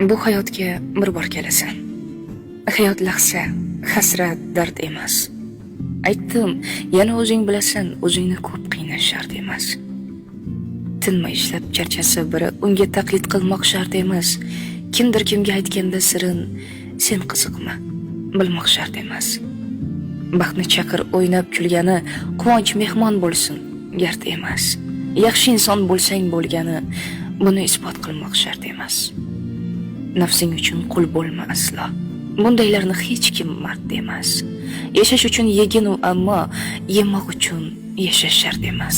Bu hayotga bir bor kelasan. Hayot lahza, hasrat, dard emas. Aytdim, yana o'zing bilasan, o'zingni ko'p qiynash shart emas. Tinmay ishlab charchasa biri unga taqlid qilmoq shart emas. Kimdir kimga aytganda sirin, sen qiziqma, bilmoq shart emas. Baxtni chaqir o'ynab kulgani, quvonch mehmon bo'lsin, gard emas. Yaxshi inson bo'lsang bo'lgani, buni isbot qilmoq shart emas. Nafsing uchun qul bo'lma aslo. Bundaylarni hech kim mard emas. Yashash uchun yegin u, ammo yemoq uchun yashash shart emas.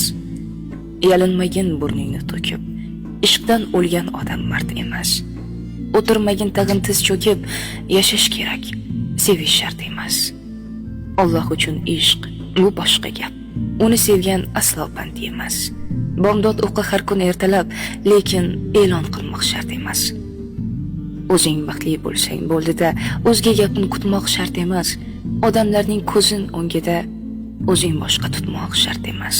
Yalinmagin burningni to'kib, ishqdan o'lgan odam mard emas. O'tirmagin tag'in tiz cho'kib, yashash kerak, sevish shart emas. Alloh uchun ishq bu boshqa gap. Uni sevgan aslo band emas. Bomdod o'qi har kun ertalab, lekin e'lon qilmoq shart emas. O'zing baxtli bo'lsang bo'ldi-da, o'zga gapni kutmoq shart emas. Odamlarning ko'zin o'ngida o'zing boshqa tutmoq shart emas.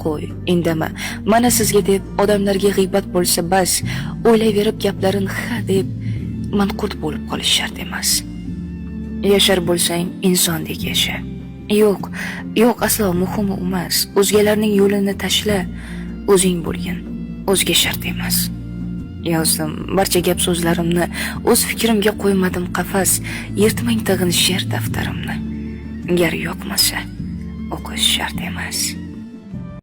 Qo'y, indama, mana sizga deb odamlarga g'iybat bo'lsa bas, o'ylayverib gaplarin ha deb manqurt bo'lib qolish shart emas. Yashar bo'lsang insondek yasha. Yo'q, aslo muhimi emas. O'zgalarning yo'lini tashla, o'zing bo'lgin, o'zga shart emas. Yozdim barcha gap so'zlarimni, o'z fikrimga qo'ymadim qafas, yirtmang tag'in she'r daftarimni. Gar yoqmasa, o'qish shart emas.